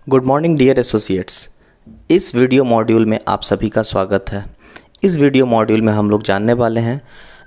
Good morning dear associates. इस video module में आप सभी का स्वागत है। इस वीडियो मॉड्यूल में हम लोग जानने वाले हैं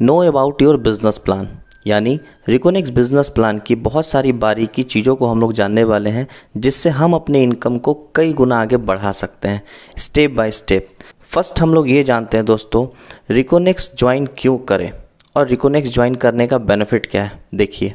know about your business plan, यानी रिकोनेक्स बिजनेस प्लान की बहुत सारी बारीकी चीज़ों को हम लोग जानने वाले हैं, जिससे हम अपने इनकम को कई गुना आगे बढ़ा सकते हैं स्टेप बाय स्टेप। फर्स्ट हम लोग ये जानते हैं दोस्तों, रिकोनेक्स ज्वाइन क्यों करें और रिकोनेक्स ज्वाइन करने का बेनिफिट क्या है। देखिए,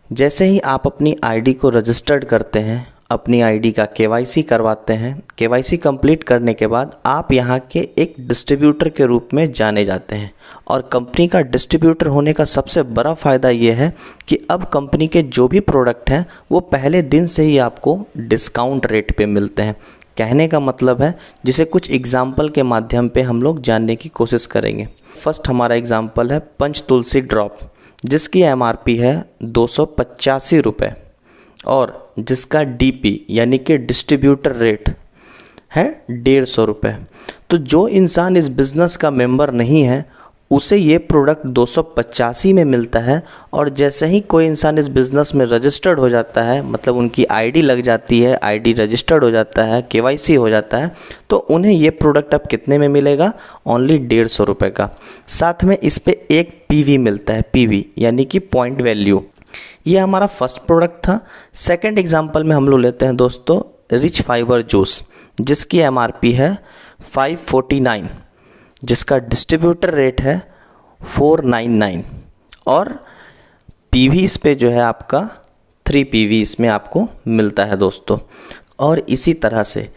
जैसे ही आप अपनी आईडी को रजिस्टर्ड करते हैं, अपनी आईडी का केवाईसी करवाते हैं, केवाईसी कंप्लीट करने के बाद आप यहाँ के एक डिस्ट्रीब्यूटर के रूप में जाने जाते हैं। और कंपनी का डिस्ट्रीब्यूटर होने का सबसे बड़ा फ़ायदा ये है कि अब कंपनी के जो भी प्रोडक्ट हैं वो पहले दिन से ही आपको डिस्काउंट रेट पे मिलते हैं। कहने का मतलब है, जिसे कुछ एग्जाम्पल के माध्यम पे हम लोग जानने की कोशिश करेंगे। फर्स्ट हमारा एग्जाम्पल है पंच तुलसी ड्रॉप, जिसकी एमआरपी है 285 रुपये और जिसका डीपी यानी कि डिस्ट्रीब्यूटर रेट है 150 रुपये। तो जो इंसान इस बिज़नेस का मेंबर नहीं है उसे ये प्रोडक्ट 285 में मिलता है, और जैसे ही कोई इंसान इस बिज़नेस में रजिस्टर्ड हो जाता है, मतलब उनकी आईडी लग जाती है, आईडी रजिस्टर्ड हो जाता है, केवाईसी हो जाता है, तो उन्हें ये प्रोडक्ट अब कितने में मिलेगा? ओनली 150 रुपये का। साथ में इस पर एक पीवी मिलता है, पीवी यानी कि पॉइंट वैल्यू। ये हमारा फर्स्ट प्रोडक्ट था। सेकंड एग्जांपल में हम लोग लेते हैं दोस्तों रिच फाइबर जूस, जिसकी एमआरपी है 549, जिसका डिस्ट्रीब्यूटर रेट है 499 और पीवी इस पे जो है आपका 3 पीवी इसमें आपको मिलता है दोस्तों। और इसी तरह से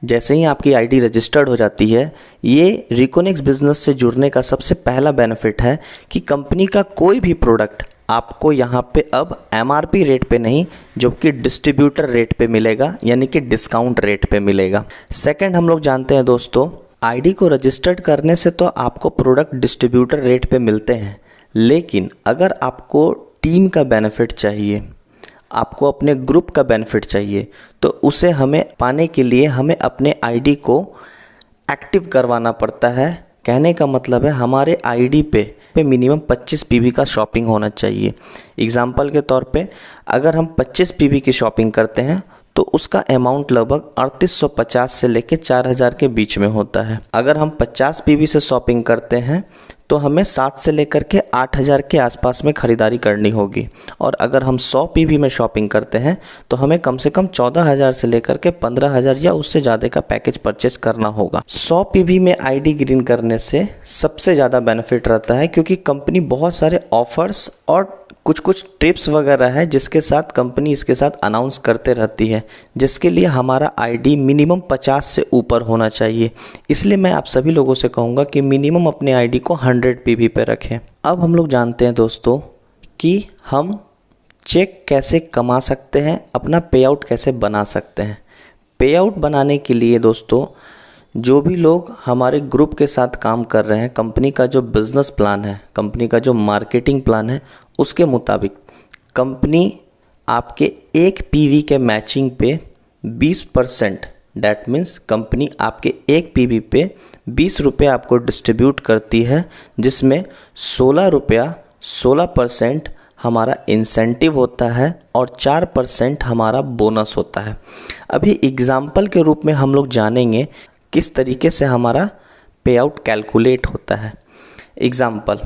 जैसे ही आपकी आईडी रजिस्टर्ड हो जाती है, ये रिकोनेक्स बिजनेस से जुड़ने का सबसे पहला बेनिफिट है कि कंपनी का कोई भी प्रोडक्ट आपको यहाँ पे अब एमआरपी रेट पे नहीं, जबकि डिस्ट्रीब्यूटर रेट पे मिलेगा, यानी कि डिस्काउंट रेट पे मिलेगा। सेकंड हम लोग जानते हैं दोस्तों, आईडी को रजिस्टर्ड करने से तो आपको प्रोडक्ट डिस्ट्रीब्यूटर रेट पे मिलते हैं, लेकिन अगर आपको टीम का बेनिफिट चाहिए, आपको अपने ग्रुप का बेनिफिट चाहिए, तो उसे हमें पाने के लिए हमें अपने आईडी को एक्टिव करवाना पड़ता है। कहने का मतलब है हमारे आईडी पे मिनिमम 25 पीवी का शॉपिंग होना चाहिए। एग्जाम्पल के तौर पे अगर हम 25 पीवी की शॉपिंग करते हैं तो उसका अमाउंट लगभग 3850 से लेकर 4000 के बीच में होता है। अगर हम 50 पीवी से शॉपिंग करते हैं तो हमें 7 से लेकर के 8000 के आसपास में ख़रीदारी करनी होगी। और अगर हम 100 पीवी में शॉपिंग करते हैं तो हमें कम से कम 14000 से लेकर के 15000 या उससे ज़्यादा का पैकेज परचेस करना होगा। 100 पीवी में आईडी ग्रीन करने से सबसे ज़्यादा बेनिफिट रहता है, क्योंकि कंपनी बहुत सारे ऑफर्स और कुछ ट्रिप्स वगैरह है जिसके साथ कंपनी इसके साथ अनाउंस करते रहती है, जिसके लिए हमारा आईडी मिनिमम 50 से ऊपर होना चाहिए। इसलिए मैं आप सभी लोगों से कहूँगा कि मिनिमम अपने आईडी को 100 पीवी पे रखें। अब हम लोग जानते हैं दोस्तों कि हम चेक कैसे कमा सकते हैं, अपना पे आउट कैसे बना सकते हैं। पे आउट बनाने के लिए दोस्तों, जो भी लोग हमारे ग्रुप के साथ काम कर रहे हैं, कंपनी का जो बिज़नेस प्लान है, कंपनी का जो मार्केटिंग प्लान है, उसके मुताबिक कंपनी आपके एक पीवी के मैचिंग पे 20%, डैट मीन्स कंपनी आपके एक पीवी पे 20 रुपये आपको डिस्ट्रीब्यूट करती है, जिसमें 16 रुपया 16% हमारा इंसेंटिव होता है और 4% हमारा बोनस होता है। अभी एग्जाम्पल के रूप में हम लोग जानेंगे किस तरीके से हमारा पे आउट कैलकुलेट होता है। एग्जाम्पल,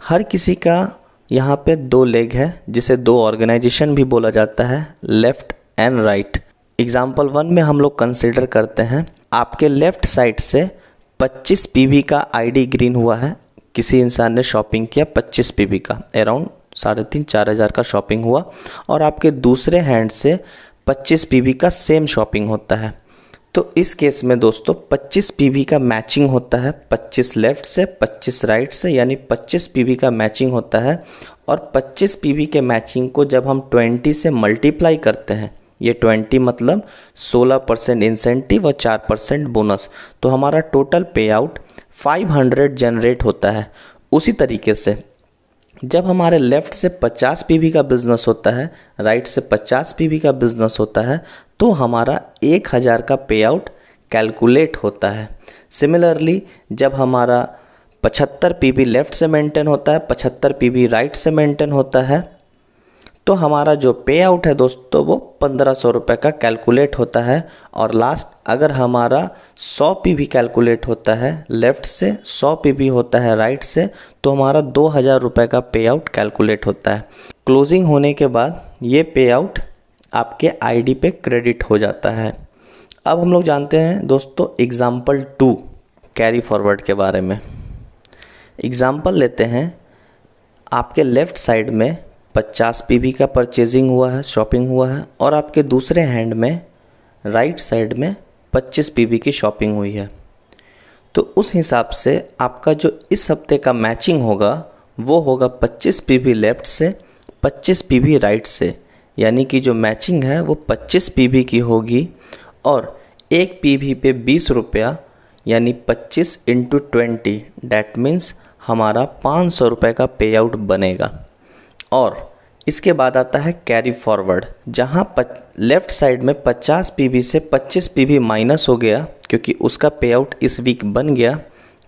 हर किसी का यहाँ पे 2 लेग है, जिसे 2 ऑर्गेनाइजेशन भी बोला जाता है, लेफ़्ट एंड राइट। एग्जाम्पल 1 में हम लोग कंसिडर करते हैं आपके लेफ़्ट साइड से 25 पीवी का आईडी ग्रीन हुआ है, किसी इंसान ने शॉपिंग किया 25 पीवी का, अराउंड 3500-4000 का शॉपिंग हुआ, और आपके दूसरे हैंड से 25 पीवी का सेम शॉपिंग होता है। तो इस केस में दोस्तों 25 पीवी का मैचिंग होता है, 25 लेफ़्ट से 25 राइट से, यानी 25 पीवी का मैचिंग होता है। और 25 पीवी के मैचिंग को जब हम 20 से मल्टीप्लाई करते हैं, ये 20 मतलब 16% इंसेंटिव और 4% बोनस, तो हमारा टोटल पे आउट 500 जनरेट होता है। उसी तरीके से जब हमारे लेफ़्ट से 50 पीवी का बिज़नेस होता है, राइट से 50 पीवी का बिज़नेस होता है, तो हमारा 1000 का पे आउट कैलकुलेट होता है। सिमिलरली जब हमारा 75 पीवी लेफ़्ट से मेंटेन होता है, 75 पीवी राइट से मेंटेन होता है, तो हमारा जो पे आउट है दोस्तों वो 1500 रुपये का कैलकुलेट होता है। और लास्ट अगर हमारा 100 पीवी कैलकुलेट होता है लेफ़्ट से, 100 पीवी होता है राइट से, तो हमारा 2000 रुपये का पे आउट कैलकुलेट होता है। क्लोजिंग होने के बाद ये पे आउट आपके आईडी पे क्रेडिट हो जाता है। अब हम लोग जानते हैं दोस्तों एग्ज़ाम्पल 2 कैरी फॉरवर्ड के बारे में। एग्ज़ाम्पल लेते हैं, आपके लेफ़्ट साइड में 50 पीवी का परचेजिंग हुआ है, शॉपिंग हुआ है, और आपके दूसरे हैंड में राइट साइड में 25 पीवी की शॉपिंग हुई है। तो उस हिसाब से आपका जो इस हफ्ते का मैचिंग होगा वो होगा 25 पीवी लेफ़्ट से, 25 पीवी राइट से, यानी कि जो मैचिंग है वो 25 पीवी की होगी। और एक पीवी पे 20 रुपया यानी 25 × 20 डैट मीन्स हमारा 500 रुपये का पे आउट बनेगा। और इसके बाद आता है कैरी फॉरवर्ड, जहाँ लेफ़्ट साइड में 50 पीवी से 25 पीवी माइनस हो गया क्योंकि उसका पे आउट इस वीक बन गया,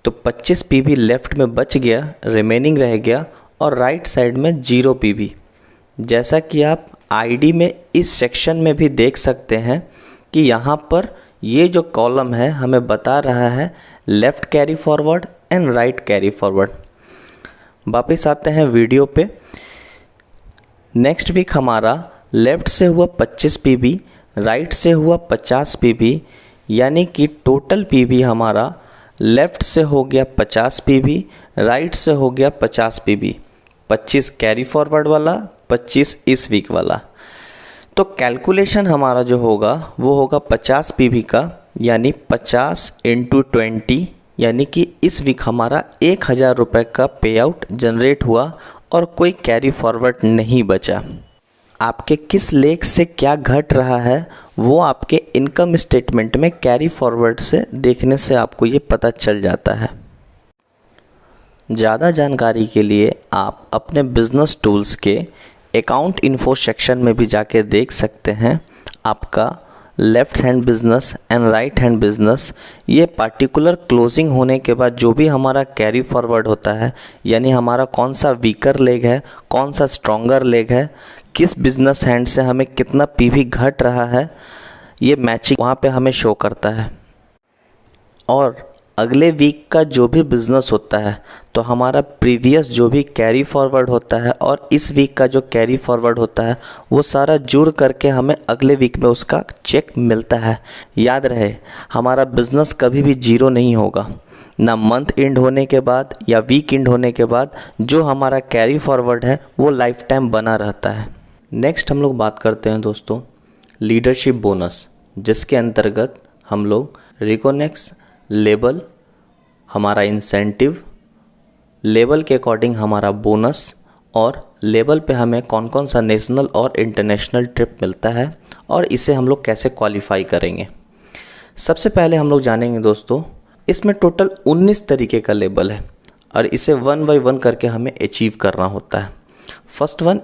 तो 25 पीवी लेफ़्ट में बच गया, रिमेनिंग रह गया, और राइट साइड में 0 पीवी। जैसा कि आप आईडी में इस सेक्शन में भी देख सकते हैं कि यहाँ पर ये जो कॉलम है हमें बता रहा है left carry forward and right carry forward. वापस आते हैं वीडियो पे। नेक्स्ट वीक हमारा लेफ़्ट से हुआ 25 पीवी, राइट से हुआ 50 पीवी, यानी कि टोटल पीवी हमारा लेफ़्ट से हो गया 50 पीवी, राइट से हो गया 50 पीवी। 25 कैरी फॉरवर्ड वाला, 25 इस वीक वाला। तो कैलकुलेशन हमारा जो होगा वो होगा 50 पीवी का, यानी 50 × 20, यानी कि इस वीक हमारा 1000 रुपये का पे आउट जनरेट हुआ और कोई कैरी फॉरवर्ड नहीं बचा। आपके किस लेग से क्या घट रहा है वो आपके इनकम स्टेटमेंट में कैरी फॉरवर्ड से देखने से आपको ये पता चल जाता है। ज़्यादा जानकारी के लिए आप अपने बिजनेस टूल्स के अकाउंट इन्फो सेक्शन में भी जाके देख सकते हैं। आपका left hand business and right hand business, ये पार्टिकुलर क्लोजिंग होने के बाद जो भी हमारा कैरी फॉरवर्ड होता है, यानी हमारा कौन सा वीकर लेग है, कौन सा स्ट्रॉन्गर लेग है, किस बिज़नेस हैंड से हमें कितना पीवी घट रहा है, ये मैचिंग वहाँ पे हमें शो करता है। और अगले वीक का जो भी बिज़नेस होता है तो हमारा प्रीवियस जो भी कैरी फॉरवर्ड होता है और इस वीक का जो कैरी फॉरवर्ड होता है वो सारा जुड़ करके हमें अगले वीक में उसका चेक मिलता है। याद रहे, हमारा बिज़नेस कभी भी जीरो नहीं होगा, ना मंथ एंड होने के बाद या वीक एंड होने के बाद जो हमारा कैरी फॉरवर्ड है वो लाइफ टाइम बना रहता है। नेक्स्ट हम लोग बात करते हैं दोस्तों लीडरशिप बोनस, जिसके अंतर्गत हम लोग रिकोनेक्स लेबल, हमारा इंसेंटिव, लेवल के अकॉर्डिंग हमारा बोनस, और लेवल पे हमें कौन कौन सा नेशनल और इंटरनेशनल ट्रिप मिलता है और इसे हम लोग कैसे क्वालिफाई करेंगे। सबसे पहले हम लोग जानेंगे दोस्तों, इसमें टोटल 19 तरीके का लेबल है और इसे 1 बाय 1 करके हमें अचीव करना होता है। First one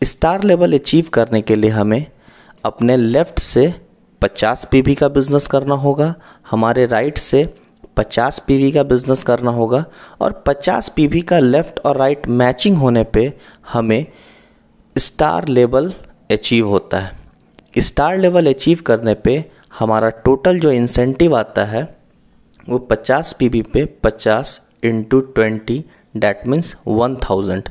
star level achieve करने के लिए हमें अपने लेफ़्ट से 50 पीवी का बिज़नेस करना होगा, हमारे राइट से 50 पीवी का बिज़नेस करना होगा, और 50 पीवी का लेफ़्ट और राइट मैचिंग होने पे हमें स्टार लेवल अचीव होता है। स्टार लेवल अचीव करने पे हमारा टोटल जो इंसेंटिव आता है वो 50 पीवी पे 50 × 20 डैट मीन्स 1000।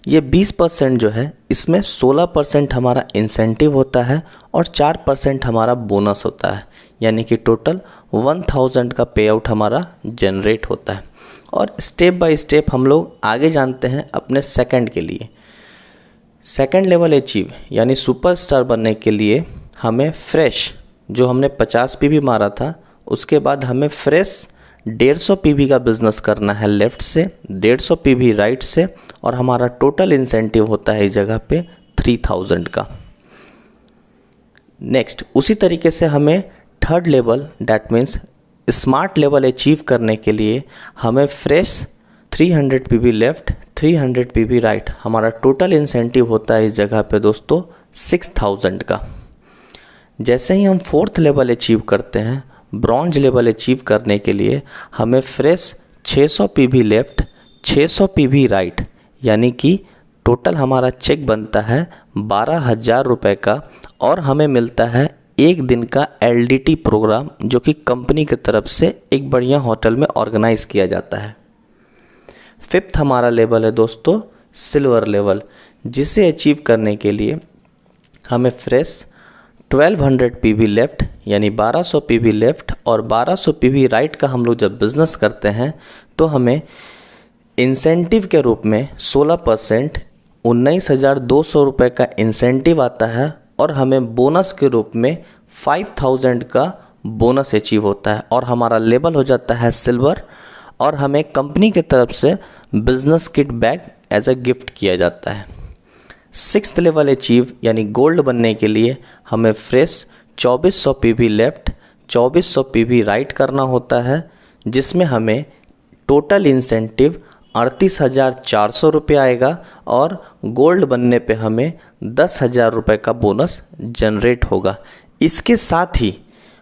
ये 20% जो है इसमें 16% हमारा इंसेंटिव होता है और 4% हमारा बोनस होता है, यानी कि टोटल 1000 का पे आउट हमारा जनरेट होता है। और स्टेप बाय स्टेप हम लोग आगे जानते हैं अपने सेकंड के लिए। सेकंड लेवल अचीव यानी सुपरस्टार बनने के लिए हमें फ्रेश जो हमने 50 पीवी मारा था उसके बाद हमें फ्रेश 150 पीवी का बिज़नेस करना है लेफ़्ट से, 150 पीवी राइट से, और हमारा टोटल इंसेंटिव होता है इस जगह पे 3000 का। नेक्स्ट उसी तरीके से हमें third level that means smart level achieve करने के लिए हमें fresh 300 PV left, 300 PV right, हमारा टोटल इंसेंटिव होता है इस जगह पे दोस्तों 6000 का। जैसे ही हम फोर्थ लेवल अचीव करते हैं, ब्रॉन्ज लेवल अचीव करने के लिए हमें fresh 600 PV left, 600 PV right, यानी कि टोटल हमारा चेक बनता है 12,000 रुपये का और हमें मिलता है एक दिन का LDT प्रोग्राम, जो कि कंपनी की तरफ से एक बढ़िया होटल में ऑर्गेनाइज किया जाता है। फिफ्थ हमारा लेवल है दोस्तों सिल्वर लेवल, जिसे अचीव करने के लिए हमें फ्रेश 1200 PV लेफ़्ट यानी 1200 PV लेफ़्ट और 1200 PV राइट का हम लोग जब बिज़नेस करते हैं तो हमें इंसेंटिव के रूप में 16% 19,200 रुपये का इंसेंटिव आता है और हमें बोनस के रूप में 5,000 का बोनस अचीव होता है और हमारा लेवल हो जाता है सिल्वर और हमें कंपनी की तरफ से business kit bag as a gift किया जाता है। सिक्स्थ लेवल अचीव यानी गोल्ड बनने के लिए हमें fresh 2400 PV left 2400 PV right करना होता है, जिसमें हमें टोटल इंसेंटिव 38,400 रुपये आएगा और गोल्ड बनने पे हमें 10,000 रुपये का बोनस जनरेट होगा। इसके साथ ही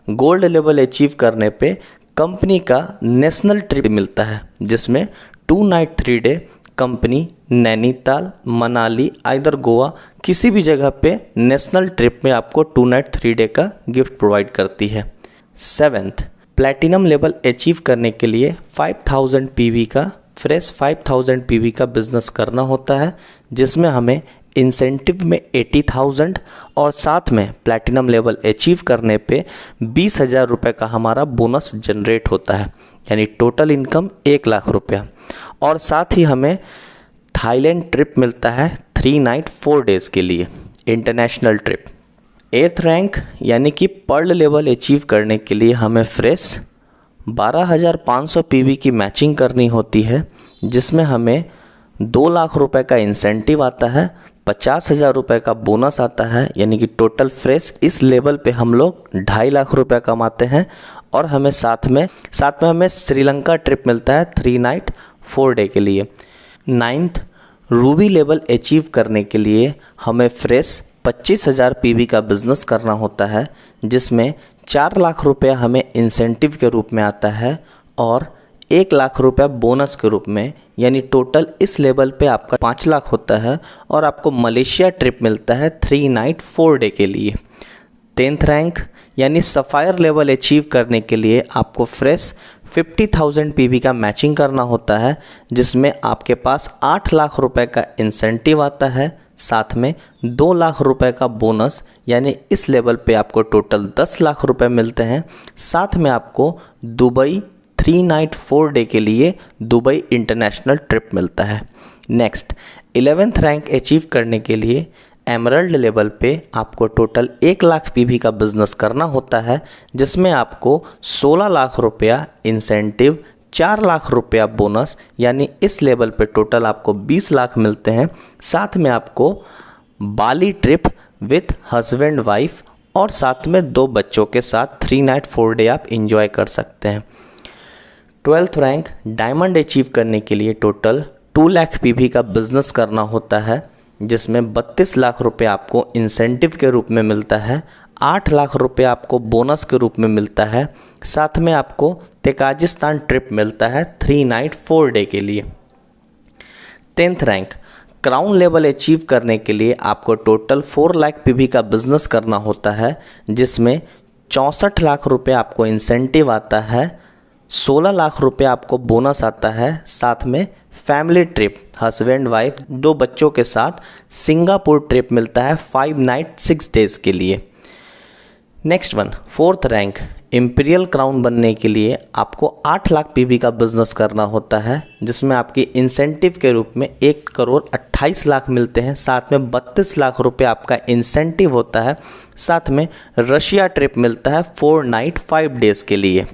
गोल्ड लेवल अचीव करने पे कंपनी का नेशनल ट्रिप मिलता है, जिसमें 2 night 3 day company Nainital, Manali, either Goa किसी भी जगह पे नेशनल ट्रिप में आपको 2 नाइट 3 डे का गिफ्ट प्रोवाइड करती है। सेवेंथ प्लैटिनम लेवल अचीव करने के लिए 5,000 PV का फ्रेश 5,000 PV का बिजनेस करना होता है, जिसमें हमें इंसेंटिव में 80,000 और साथ में प्लैटिनम लेवल अचीव करने पे 20,000 रुपये का हमारा बोनस जनरेट होता है, यानी टोटल इनकम 1 लाख रुपया। और साथ ही हमें थाईलैंड ट्रिप मिलता है 3 नाइट 4 डेज़ के लिए इंटरनेशनल ट्रिप। 8th रैंक यानी कि पर्ल लेवल अचीव करने के लिए हमें फ्रेश 12,500 PV की मैचिंग करनी होती है, जिसमें हमें 2 लाख रुपए का इंसेंटिव आता है, 50,000 रुपये का बोनस आता है, यानी कि टोटल फ्रेश इस लेवल पे हम लोग 2.5 लाख रुपए कमाते हैं। और हमें साथ में हमें श्रीलंका ट्रिप मिलता है 3 नाइट 4 डे के लिए। 9th रूबी लेवल अचीव करने के लिए हमें फ्रेश 25,000 PV का बिज़नेस करना होता है, जिसमें 4 लाख रुपया हमें इंसेंटिव के रूप में आता है और 1 लाख रुपया बोनस के रूप में, यानी टोटल इस लेवल पे आपका 5 लाख होता है और आपको मलेशिया ट्रिप मिलता है 3 नाइट 4 डे के लिए। 10th रैंक यानी सफ़ायर लेवल अचीव करने के लिए आपको फ्रेश 50,000 PV का मैचिंग करना होता है, जिसमें आपके पास 8 लाख रुपए का इंसेंटिव आता है, साथ में 2 लाख रुपए का बोनस, यानी इस लेवल पे आपको टोटल 10 लाख रुपए मिलते हैं। साथ में आपको दुबई 3 नाइट 4 डे के लिए दुबई इंटरनेशनल ट्रिप मिलता है। नेक्स्ट 11th रैंक अचीव करने के लिए एमरल्ड लेवल पे आपको टोटल 1 लाख PV का बिज़नेस करना होता है, जिसमें आपको 16 लाख रुपया इंसेंटिव, 4 लाख रुपया बोनस, यानी इस लेवल पे टोटल आपको 20 लाख मिलते हैं। साथ में आपको बाली ट्रिप विथ हस्बैंड वाइफ और साथ में 2 बच्चों के साथ 3 नाइट 4 डे आप इंजॉय कर सकते हैं। 12th रैंक डायमंड अचीव करने के लिए टोटल 2 लाख PV का बिज़नेस करना होता है, जिसमें 32 लाख रुपये आपको इंसेंटिव के रूप में मिलता है, 8 लाख रुपये आपको बोनस के रूप में मिलता है, साथ में आपको तेकाजिस्तान ट्रिप मिलता है 3 नाइट 4 डे के लिए। 10th rank crown level achieve करने के लिए आपको टोटल 4 लाख PV का बिज़नेस करना होता है, जिसमें 64 लाख रुपये आपको इंसेंटिव आता है, 16 लाख रुपये आपको बोनस आता है, साथ में फैमिली ट्रिप हस्बैंड वाइफ 2 बच्चों के साथ सिंगापुर ट्रिप मिलता है 5 नाइट 6 डेज़ के लिए। Next one 4th rank imperial crown बनने के लिए आपको 8 लाख PV का बिज़नेस करना होता है, जिसमें आपकी इंसेंटिव के रूप में 1,28,00,000 मिलते हैं, साथ में 32 लाख रुपये आपका इंसेंटिव होता है, साथ में रशिया ट्रिप मिलता है 4 नाइट 5 डेज़ के लिए।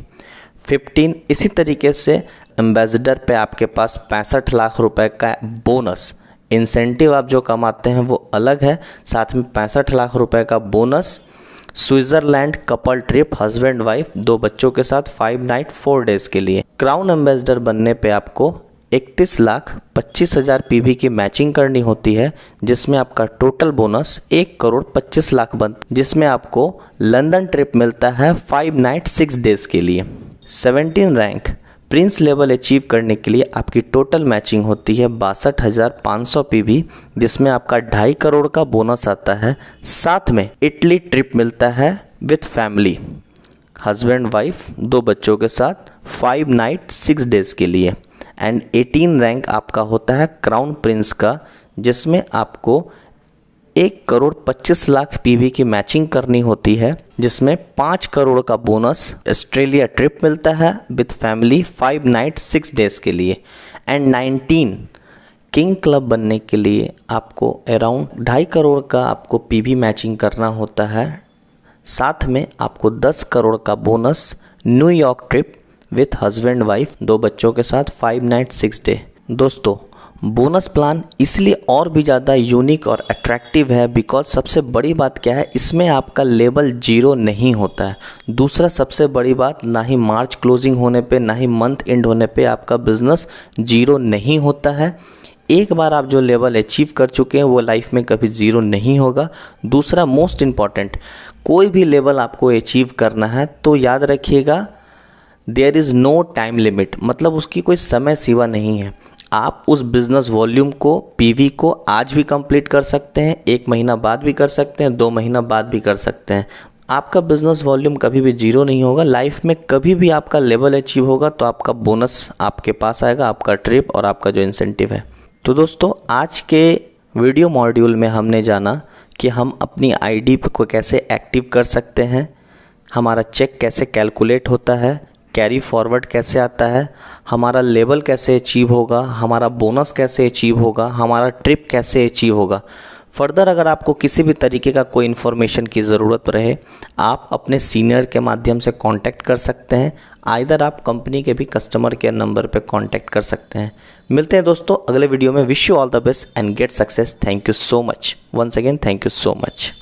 15 इसी तरीके से एम्बेसडर पे आपके पास 65 लाख रुपए का बोनस, इंसेंटिव आप जो कमाते हैं वो अलग है, साथ में 65 लाख रुपए का bonus. Switzerland couple trip husband wife 2 बच्चों के साथ 5 नाइट 4 डेज़ के लिए। क्राउन एम्बेसडर बनने पे आपको 31,25,000 PV की मैचिंग करनी होती है, जिसमें आपका टोटल बोनस 1,25,00,000 बनता है, जिसमें आपको लंदन ट्रिप मिलता है 5 नाइट 6 डेज़ के लिए। 17 रैंक प्रिंस लेवल अचीव करने के लिए आपकी टोटल मैचिंग होती है 62,500 पीवी, जिसमें आपका 2.5 करोड़ का बोनस आता है। साथ में इटली ट्रिप मिलता है विथ फैमिली, हस्बैंड वाइफ 2 बच्चों के साथ 5 नाइट 6 डेज़ के लिए। एंड 18 रैंक आपका होता है क्राउन प्रिंस का, जिसमें आपको 1,25 लाख पीवी की मैचिंग करनी होती है, जिसमें 5 करोड़ का बोनस ऑस्ट्रेलिया ट्रिप मिलता है विथ फैमिली 5 नाइट 6 डेज़ के लिए। एंड 19 किंग क्लब बनने के लिए आपको अराउंड 2.5 करोड़ का आपको पीवी मैचिंग करना होता है। साथ में आपको 10 करोड़ का bonus New York trip with husband wife 2 बच्चों के साथ 5 नाइट 6 डे। दोस्तों, बोनस प्लान इसलिए और भी ज़्यादा यूनिक और अट्रैक्टिव है बिकॉज सबसे बड़ी बात क्या है, इसमें आपका लेवल 0 नहीं होता है। दूसरा सबसे बड़ी बात, ना ही मार्च क्लोजिंग होने पे ना ही मंथ एंड होने पे आपका बिजनेस 0 नहीं होता है। एक बार आप जो लेवल अचीव कर चुके हैं वो लाइफ में कभी 0 नहीं होगा। दूसरा मोस्ट इम्पॉर्टेंट, कोई भी लेवल आपको अचीव करना है तो याद रखिएगा there is no time limit, मतलब उसकी कोई समय सीमा नहीं है। आप उस बिज़नेस वॉल्यूम को, पीवी को आज भी कंप्लीट कर सकते हैं, 1 महीना बाद भी कर सकते हैं, 2 महीना बाद भी कर सकते हैं। आपका बिज़नेस वॉल्यूम कभी भी 0 नहीं होगा। लाइफ में कभी भी आपका लेवल अचीव होगा तो आपका बोनस आपके पास आएगा, आपका ट्रिप और आपका जो इंसेंटिव है। तो दोस्तों, आज के वीडियो मॉड्यूल में हमने जाना कि हम अपनी आईडी को कैसे एक्टिव कर सकते हैं, हमारा चेक कैसे कैलकुलेट होता है, कैरी फॉरवर्ड कैसे आता है, हमारा लेवल कैसे अचीव होगा, हमारा बोनस कैसे अचीव होगा, हमारा ट्रिप कैसे अचीव होगा। फर्दर अगर आपको किसी भी तरीके का कोई इन्फॉर्मेशन की ज़रूरत रहे, आप अपने सीनियर के माध्यम से कांटेक्ट कर सकते हैं। आइदर आप कंपनी के भी कस्टमर केयर नंबर पे कांटेक्ट कर सकते हैं। मिलते हैं दोस्तों अगले वीडियो में। Wish you all the best and get success. Thank you so much. Once again thank you so much.